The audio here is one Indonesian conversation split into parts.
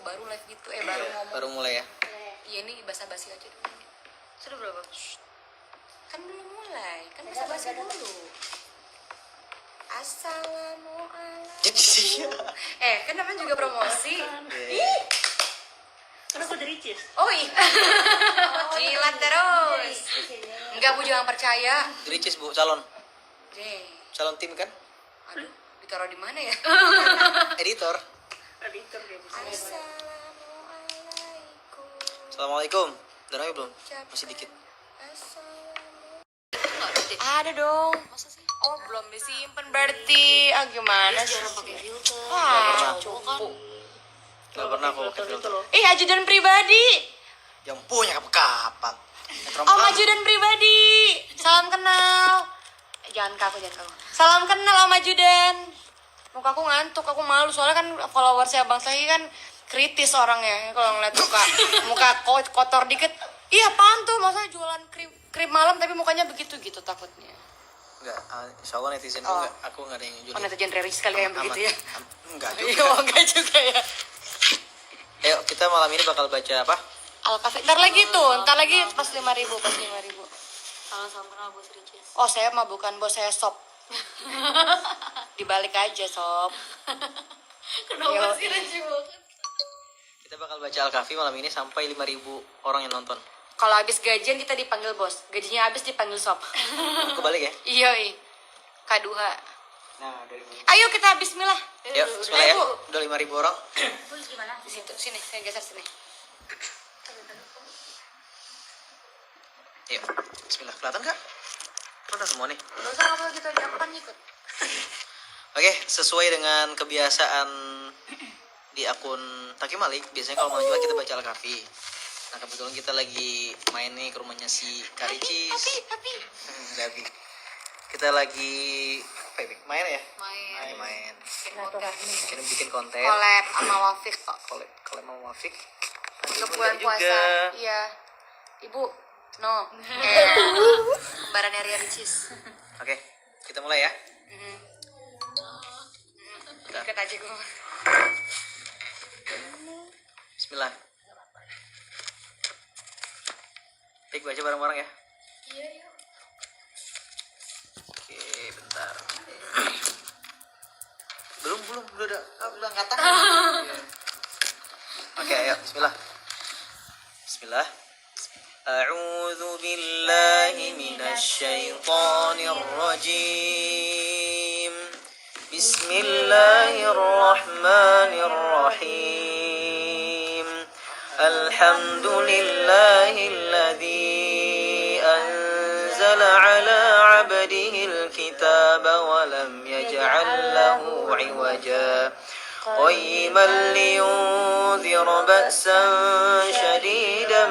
baru live gitu, baru ngomong. Baru mulai ya? Iya, ini basa-basi aja dulu. Sudah berapa? Kan belum mulai, kan basa-basi dulu. Assalamualaikum. Kan namanya juga promosi. Ih. Karena aku dari Ricis. Oh iya. Jilat terus. Enggak, Bu, jangan percaya. Ricis, Bu, calon tim kan? Aduh, ditaruh di mana ya? Editor. Editor dia bisa. Assalamualaikum. Udah rame belum? Masih dikit. Ada dong. Masa sih? Oh, belum disimpan berarti. Gimana sih? Jarang pakai filter. Cukup. Gak pernah aku pakai filter. Ajudan pribadi. Yang punya kapan? Om ajudan pribadi. Salam kenal. Jangan kaku. Salam kenal Om ajudan. Muka aku ngantuk, aku malu soalnya kan followersnya Bang Sahi kan kritis orangnya. Kalau ngeliat muka kotor dikit, iya apaan tuh, masa jualan krim malam tapi mukanya begitu gitu, takutnya. Enggak, insya Allah netizen aku nggak ada yang jual. Oh, netizen Riri sekali yang begitu ya? Enggak Iya, juga. enggak juga ya. Ayo, kita malam ini bakal baca apa? Al-Kafi, ntar lagi pas 5.000. Salam kenal bos Ricis. Oh, saya mah bukan bos, saya sop. Dibalik aja, sob. Kenapa sih receh banget? Kita bakal baca Al-Kahfi malam ini sampai 5.000 orang yang nonton. Kalau habis gajian kita dipanggil bos, gajinya habis dipanggil sop. Kebalik ya? Iya, K2. Nah, dari Ayo kita bismillah. Yuk, bismillah ya. Udah 5.000 orang. Bos gimana? Di situ, sini, saya geser sini. Yuk, bismillah. Kelihatan gak? Kelihatan semua nih. Gak usah apa gitu aja, aku kan ikut. Oke, sesuai dengan kebiasaan di akun Taki Malik, biasanya kalau malam Jumat kita baca Al-Kahfi. Nah, kebetulan kita lagi main nih ke rumahnya si Karicis. Dabi. Kita lagi apa ya? Main ya? Main. Bikin konten. Collab sama Wafik kok. Collab sama Wafik. Untuk bulan puasa. Iya. Ibu, no. Barannya Ria Ricis. Oke, kita mulai ya. Ikat aja gue. Bismillah. Baik, baca bareng-bareng ya. Iya. Oke, bentar. belum udah angkat tangan. Oke, ayo, bismillah. Bismillah. A'udzu billahi minasy syaithanir rajim. Bismillahirrahmanirrahim. Alhamdulillahilladzi anzala 'ala 'abdihil kitaba wa lam yaj'al lahu 'iwaja. قيما لينذر بأسا شديدا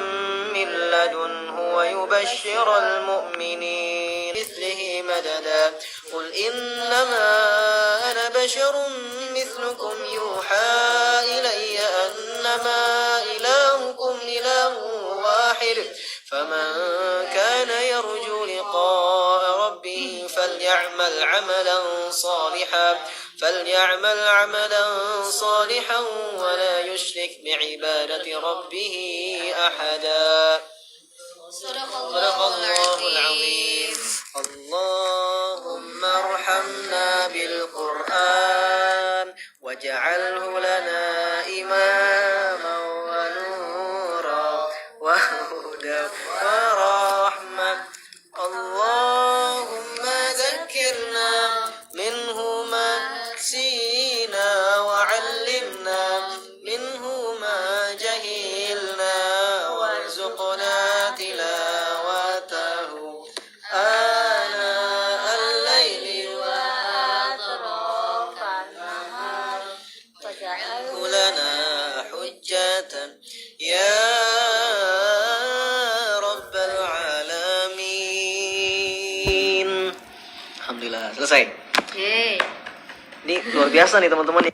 من لدنه ويبشر المؤمنين مثله مددا قل إنما أنا بشر مثلكم يوحى إلي أنما إلهكم إله واحد فمن كان يرجو لقاء ربه فليعمل عملا صالحا ولا يشرك بعبادة ربه أحدا. صدق الله العظيم. اللهم ارحمنا بالقرآن واجعله لنا إماما ونورا وهدى ورحمة. اللهم ذكرنا منه ما نسينا وعلمنا منه ما جهلنا وارزقنا تلاوته آناء الليل وأطراف النهار واجعله لنا حجة يا رب العالمين. Alhamdulillah, selesai. Ini luar biasa nih teman-teman.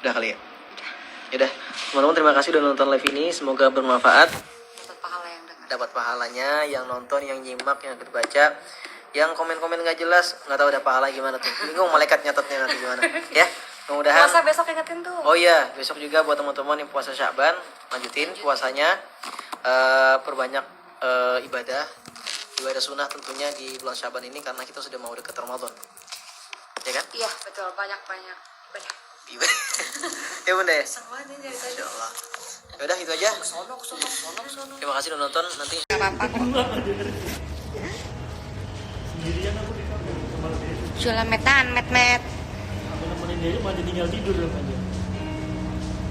Udah kali ya? Yaudah, teman-teman terima kasih udah nonton live ini. Semoga bermanfaat. Dapat pahala yang dengar. Dapat pahalanya, yang nonton, yang nyimak, yang ikut baca. Yang komen-komen gak jelas, gak tahu ada pahala gimana tuh. Bingung malaikat nyatetnya nanti gimana. Ya, Mudah-mudahan. Puasa besok ingetin tuh. Oh iya, besok juga buat teman-teman yang puasa Sya'ban, lanjutin puasanya. Perbanyak ibadah sunnah tentunya di bulan Sya'ban ini karena kita sudah mau dekat Ramadan. Ya kan? Iya betul, banyak. Ya bunda ya. Sama aja jadi tadi. Insyaallah. Ya udah itu aja. Sono. Terima kasih udah nonton. Nanti Gak apa-apa kok. Sendirian aku di kamar kamar dia. Julametan, met. Aku nemenin dia malah tinggal tidur dong aja.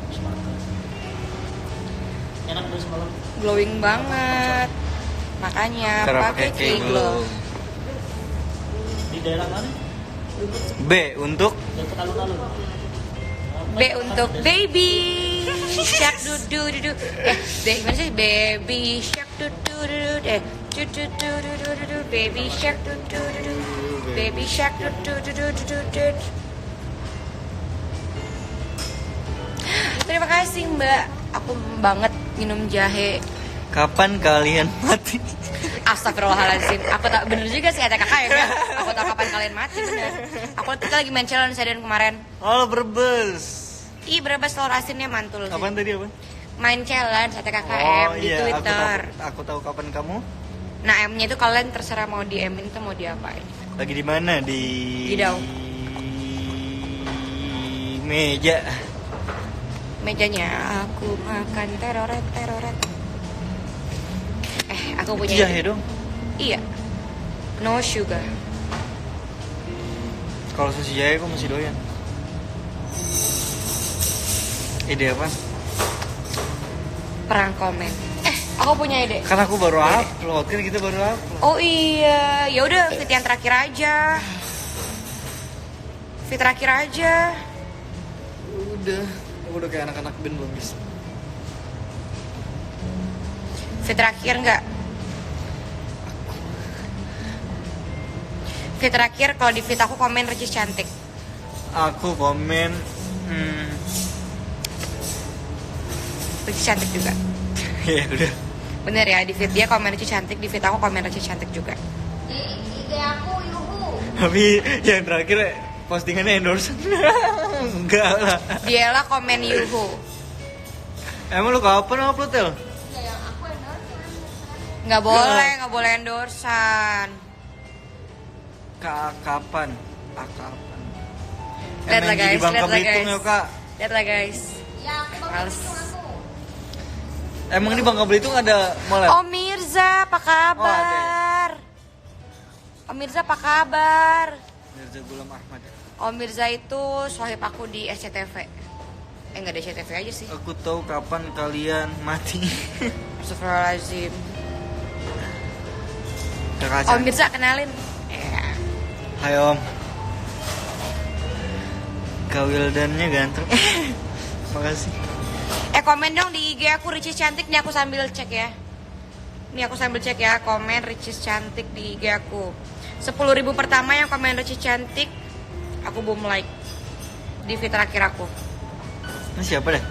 Semangat. Enak deh semalam. Glowing banget. Makanya Cara pakai pakai K-Glow. Di daerah mana? B untuk Dekat alun-alun. B untuk baby shark dudu. Gimana sih? Baby shark dudu. Dudu. Baby shark dudu. Baby shark dudu. Terima kasih Mbak. Aku banget minum jahe. kapan kalian mati? Astagfirullahaladzim. Aku tak bener juga sih kata kakak ya. Aku tahu kapan kalian mati bener. Kita lagi main challenge dan kemarin. Oh, berbes. Ih berapa telur asinnya mantul sih. Kapan tadi apa? Main challenge kata KKM Oh di iya, Twitter. aku tahu kapan kamu Nah M-nya itu kalian terserah mau di M-in tuh mau diapain. lagi di mana di Didau. meja. Mejanya aku makan teroret. Aku punya Itu jahe ide. dong. Iya. No sugar. Kalau sushi jahe aku masih doyan. Ide apa? Perang komen. Aku punya ide. Kan aku baru upload, kan kita baru upload. Oh iya, ya udah fit yang terakhir aja. Fit terakhir aja. Aku udah kayak anak-anak band belum bisa. Fit terakhir enggak? Fit terakhir kalau di fit aku komen Ricis cantik. Aku komen Ricis cantik juga. ya udah. Bener ya, di fit dia komen Ricis cantik, di fit aku komen Ricis cantik juga. Tapi yang terakhir postingannya endorse. Enggak lah. Dialah komen Yuhu. Emang lu kapan upload Tel? Nggak boleh endorsan. Kapan? Kapan? Lihat lah MNG di guys, Bangka lihat lah Belitung guys. ya kak. Lihat lah guys. Males. Emang di Bangka Belitung ada mall? Om Mirza, apa kabar? Om Mirza, apa kabar? Mirza Gulam Ahmad. Om Mirza itu sohib aku di SCTV. Nggak ada SCTV aja sih. Aku tahu kapan kalian mati. Astagfirullahaladzim. Kakak Om Mirza kenalin. Ya. Hai Om. Kak Wildannya ganteng. Makasih. Komen dong di IG aku Ricis cantik nih, aku sambil cek ya. Nih aku sambil cek ya, komen Ricis cantik di IG aku. 10.000 pertama yang komen Ricis cantik, aku boom like di feed terakhir aku. Ini siapa dah?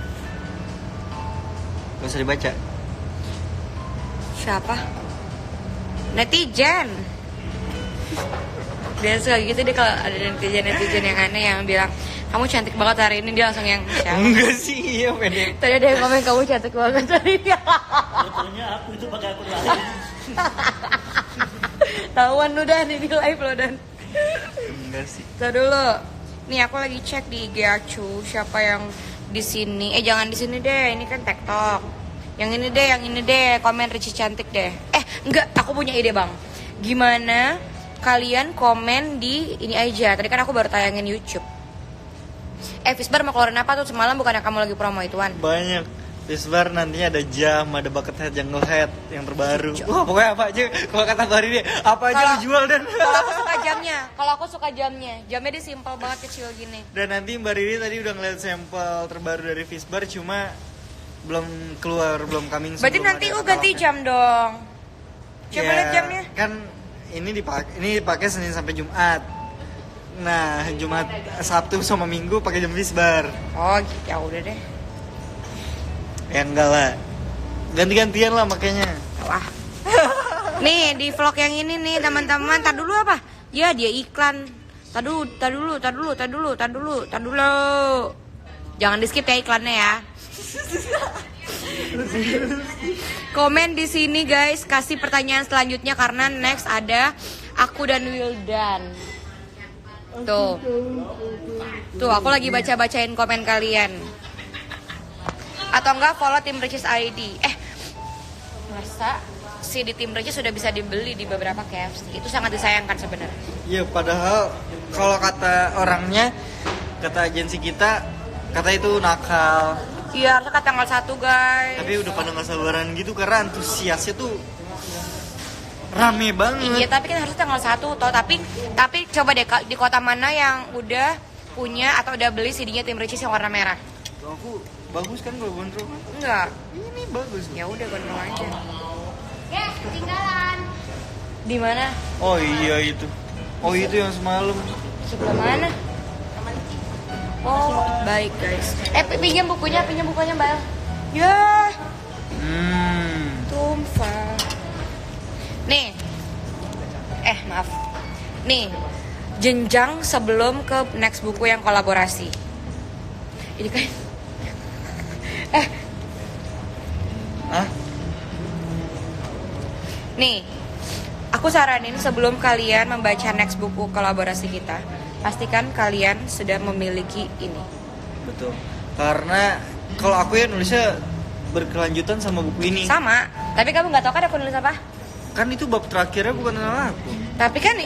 Gak usah dibaca. Siapa? Netizen. Dia suka gitu deh kalau ada netizen yang aneh yang bilang kamu cantik banget hari ini, dia langsung yang siapa? Enggak sih, iya pendek. Tadi ada yang komen kamu cantik banget hari ini. Fotonya aku itu pakai akun lain. Tahuan lu Dan, ini live lo Dan. Enggak sih. Tuh dulu. Nih aku lagi cek di IG Acu siapa yang di sini. Jangan di sini deh, ini kan TikTok. Yang ini deh, komen Ricis cantik deh. Enggak, aku punya ide bang. Gimana kalian komen di ini aja? Tadi kan aku baru tayangin YouTube. Fisbar mau keluarin apa tuh semalam, bukannya kamu lagi promo ituan? Banyak. Fisbar nantinya ada jam, ada bucket head, jungle head yang terbaru. Wah pokoknya apa aja, kalau kata hari ini apa aja lu jual Dan. Kalau aku suka jamnya, jamnya dia simpel banget, kecil gini. Dan nanti Mbak Riri tadi udah ngeliat sampel terbaru dari Fisbar, cuma belum keluar, belum coming soon. Berarti belum nanti ada ganti katalognya. jam dong. Coba Ya, lihat jamnya. Kan ini dipakai Senin sampai Jumat. Nah, Jumat, Sabtu sama Minggu pakai jam Fisbar. Oh, ya udah deh. Ya enggak lah. Ganti-gantian lah makanya. Wah. Nih di vlog yang ini nih teman-teman, tar dulu apa? Ya dia iklan. Tar dulu. Jangan di skip ya iklannya ya. Komen di sini guys, kasih pertanyaan selanjutnya karena next ada aku dan Wildan. Tuh, aku lagi bacain komen kalian. Atau enggak follow tim Ricis ID. Masa si di tim Ricis sudah bisa dibeli di beberapa KFC. Itu sangat disayangkan sebenarnya. Iya, padahal kalau kata orangnya, kata agensi kita, kata itu nakal. Iya, harusnya kan tanggal 1 guys. Tapi udah pada nggak sabaran gitu karena antusiasnya tuh rame banget. Iya, tapi kan harusnya tanggal 1 toh. Tapi coba deh di kota mana yang udah punya atau udah beli CD-nya tim Ricis yang warna merah? Tuh, aku bagus kan kalau gondrong? Enggak. Ini bagus. Ya udah gondrong aja. Ya, ketinggalan. Di mana? Oh iya itu. Oh itu yang semalam. Sebelah mana? Oh, baik guys. Pinjam bukunya Mbak El. Ya, tumpah. Nih. Maaf. Nih, jenjang sebelum ke next buku yang kolaborasi. Ini kan Hah? Nih, aku saranin sebelum kalian membaca next buku kolaborasi kita, pastikan kalian sudah memiliki ini. Betul. Karena kalau aku ya nulisnya berkelanjutan sama buku ini. Sama, tapi kamu nggak tahu kan aku nulis apa? Kan itu bab terakhirnya bukan tentang aku. Tapi kan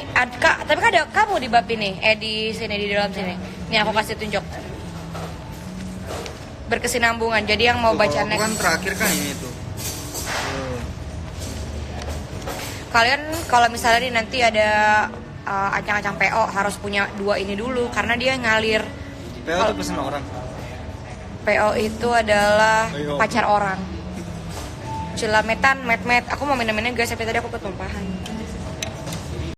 ada kamu di bab ini, di sini di dalam sini. Nih aku kasih tunjuk. Berkesinambungan. Jadi yang mau Tuh, baca kalau aku next. kan terakhir kan ini tuh. Kalian kalau misalnya nih nanti ada ancang-ancang PO harus punya 2 ini dulu karena dia ngalir. PO tuh pesen orang. PO itu adalah PO. pacar orang. Cilametan, met. Aku mau minum-minum guys, tapi tadi aku ketumpahan.